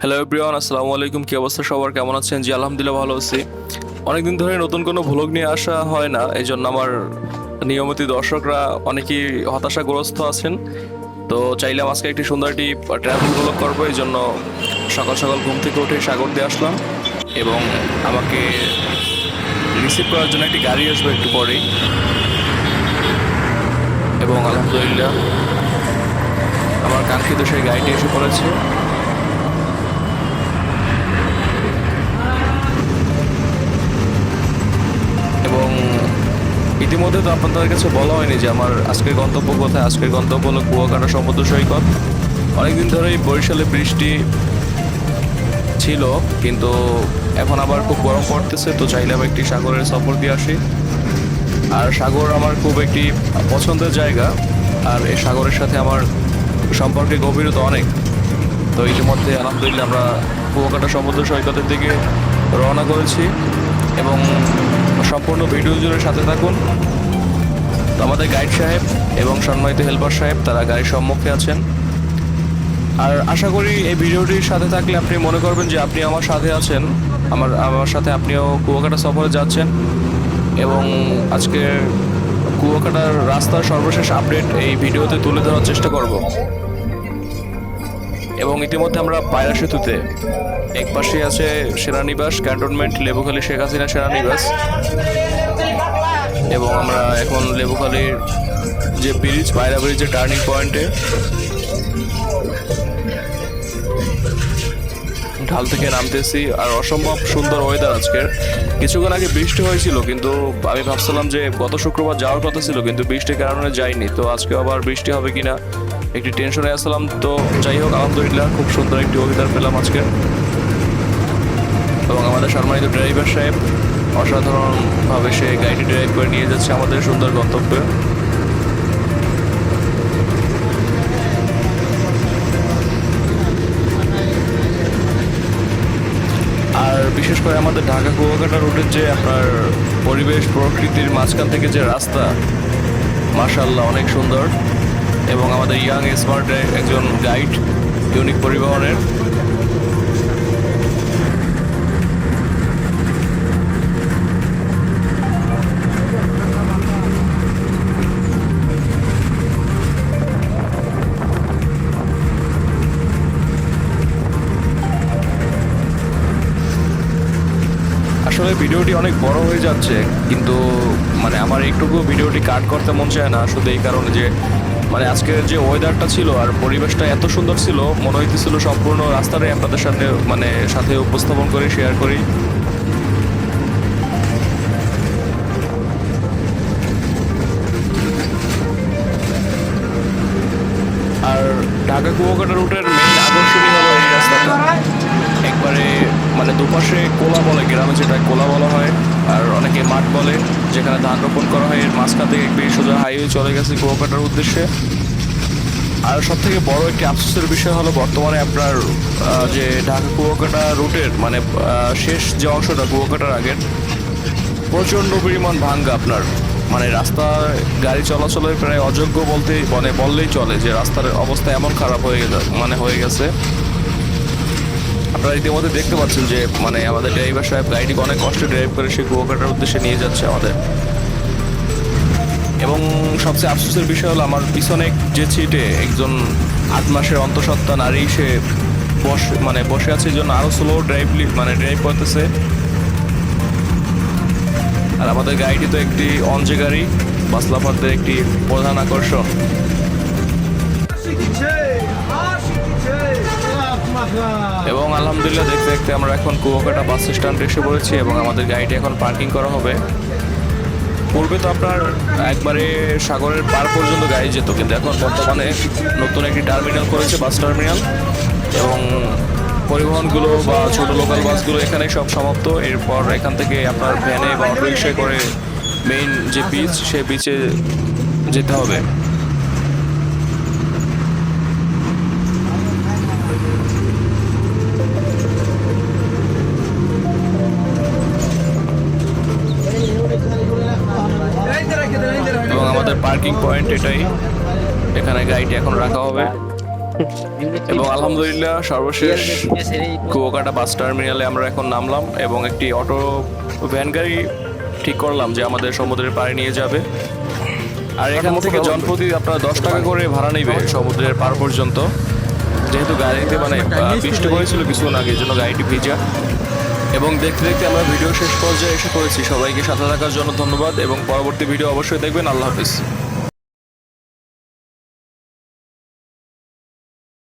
Hello everyone, আসসালামু আলাইকুম। কি অবস্থা সবার, কেমন আছেন? জি আলহামদুলিল্লাহ ভালো আছি। অনেকদিন ধরে নতুন কোনো ভ্লগ নিয়ে আসা হয় না, এই জন্য আমার নিয়মিত দর্শকরা অনেকেই হতাশাগ্রস্ত আছেন। তো চাইলাম আজকে একটি সুন্দর একটি ট্রাভেল ভ্লগ করবো, এই জন্য সকাল সকাল ঘুম থেকে উঠে সাগর দিয়ে আসলাম এবং আমাকে রিসিভ করার জন্য একটি গাড়ি আসবে একটু পরেই। এবং আলহামদুলিল্লাহ আমার কাঙ্ক্ষিত সেই গাড়িটি এসে পড়েছে। এবং ইতিমধ্যে তো আপনাদের কাছে বলা হয়নি যে আমার আজকের গন্তব্য কোথায়। আজকের গন্তব্য হলো কুয়াকাটা সমুদ্র সৈকত। অনেকদিন ধরেই বরিশালে বৃষ্টি ছিল, কিন্তু এখন আবার খুব গরম পড়তেছে, তো চাইলাম একটি সাগরের সফর দিয়ে আসি। আর সাগর আমার খুব একটি পছন্দের জায়গা, আর এই সাগরের সাথে আমার সম্পর্কে গভীরতা অনেক। তো ইতিমধ্যে আলহামদুলিল্লাহ আমরা কুয়াকাটা সমুদ্র সৈকতের দিকে রওনা করেছি এবং সম্পূর্ণ ভিডিও জুড়ে সাথে থাকুন। তো আমাদের গাইড সাহেব এবং সম্মানিত হেল্পার সাহেব তারা গাড়ির সম্মুখে আছেন। আর আশা করি এই ভিডিওটির সাথে থাকলে আপনি মনে করবেন যে আপনি আমার সাথে আছেন, আমার সাথে আপনিও কুয়াকাটা সফরে যাচ্ছেন। এবং আজকে কুয়াকাটার রাস্তার সর্বশেষ আপডেট এই ভিডিওতে তুলে ধরার চেষ্টা করব। এবং ইতিমধ্যে আমরা পায়রা সেতুতে, এক পাশে আছে সেনানিবাস ক্যান্টনমেন্ট, লেবুখালী শেখ হাসিনা সেনানিবাস। এবং আমরা এখন লেবুখালীর যে ব্রিজ, পায়রা ব্রিজের টার্নিং পয়েন্টে ঢাল থেকে নামতেছি। আর অসম্ভব সুন্দর ওয়েদার আজকের। কিছুক্ষণ আগে বৃষ্টি হয়েছিল, কিন্তু আমি ভাবছিলাম যে গত শুক্রবার যাওয়ার কথা ছিল, কিন্তু বৃষ্টির কারণে যাইনি। তো আজকে আবার বৃষ্টি হবে কিনা একটি টেনশনে আসলাম। তো যাই হোক, আলহামদুলিল্লাহ খুব সুন্দর একটি ওয়েদার পেলাম আজকে। এবং আমাদের সম্মানিত ড্রাইভার সাহেব অসাধারণভাবে সে গাড়িটি ড্রাইভ করে নিয়ে যাচ্ছে আমাদের সুন্দর গন্তব্যে। আর বিশেষ করে আমাদের ঢাকা কুয়াকাটা রুটের যে আপনার পরিবেশ প্রকৃতির মাঝখান থেকে যে রাস্তা, মাশাআল্লাহ অনেক সুন্দর। এবং আমাদের ইয়াং স্মার্ট একজন গাইড ইউনিক পরিবহনের। আসলে ভিডিওটি অনেক বড় হয়ে যাচ্ছে, কিন্তু মানে আমার একটুকু ভিডিওটি কাট করতে মন চায় না, শুধু এই কারণে যে মানে আজকের যে ওয়েদারটা ছিল আর পরিবেশটা এত সুন্দর ছিল, মনে হইতেছিল সম্পূর্ণ রাস্তাটাই আপনাদের সামনে সাথে উপস্থাপন করি, শেয়ার করি। আর ঢাকা কুয়াকাটা রুটের মেইন আকর্ষণীয় হলো এই রাস্তাটা। একবারে দুপাশে কোলা বলে, গ্রামে যেটা কোলা বলা হয়, আর অনেকে মাঠ বলে, যেখানে ধান রোপণ করা হয়। এর মাঝখান থেকে একটি সোজা হাইওয়ে চলে গেছে কুয়াকাটার উদ্দেশ্যে। আর সব থেকে বড় একটি আফসোসের বিষয় হলো বর্তমানে আপনার যে ঢাকা কুয়াকাটা রুটের শেষ যে অংশটা কুয়াকাটার আগের, প্রচণ্ড পরিমাণ ভাঙ্গা। আপনার রাস্তায় গাড়ি চলাচলের প্রায় অযোগ্য বললেই চলে, যে রাস্তার অবস্থা এমন খারাপ হয়ে গেছে। আপনারা ইতিমধ্যে দেখতে পাচ্ছেন যে আমাদের ড্রাইভার সাহেব গাড়িটিকে অনেক কষ্টে ড্রাইভ করে সে কুয়াকাটার উদ্দেশ্যে নিয়ে যাচ্ছে আমাদের। এবং সবচেয়ে আফসোসের বিষয় হলো আমার পিছনে যে সিটে একজন 8 মাসের অন্তঃসত্ত্বা নারী, সে বসে আছে, এই জন্য আরো স্লো ড্রাইভ করতেছে। আর আমাদের গাড়িটি তো একটি অনজে গাড়ি, বাসলাফারদের একটি প্রধান আকর্ষণ। এবং আলহামদুলিল্লাহ দেখতে দেখতে আমরা এখন কুয়াকাটা বাস স্ট্যান্ডে এসে পড়েছি এবং আমাদের গাড়িটি এখন পার্কিং করা হবে। পূর্বে তো আপনার একবারে সাগরের পার পর্যন্ত গাড়ি যেত, কিন্তু এখন বর্তমানে নতুন একটি টার্মিনাল করেছে, বাস টার্মিনাল। এবং পরিবহনগুলো বা ছোট লোকাল বাসগুলো এখানেই সব সমাপ্ত। এরপর এখান থেকে আপনার ভ্যানে বা অটো রিক্সায় করে মেইন যে বিচ, সেই বিচে যেতে হবে। এবং আমাদের পার্কিং পয়েন্ট এটাই, এখানে গাড়িটি এখন রাখা হবে। এবং আলহামদুলিল্লাহ সর্বশেষ কুয়াকাটা বাস টার্মিনালে আমরা এখন নামলাম এবং একটি অটো ভ্যান গাড়ি ঠিক করলাম যে আমাদের সমুদ্রের পাড়ে নিয়ে যাবে। আর এখান থেকে জনপ্রতি আপনারা 10 টাকা করে ভাড়া নেবে সমুদ্রের পার পর্যন্ত, যেহেতু গাড়িতে মানে বৃষ্টি পড়েছিল কিছুক্ষণ আগে, জন্য গাড়িটি ভিজা। এবং দেখতে দেখতে আমরা ভিডিও শেষ পর্যায়ে এসে পড়েছি। সবাইকে সাথে থাকার জন্য ধন্যবাদ এবং পরবর্তী ভিডিও অবশ্যই দেখবেন। আল্লাহ হাফিজ।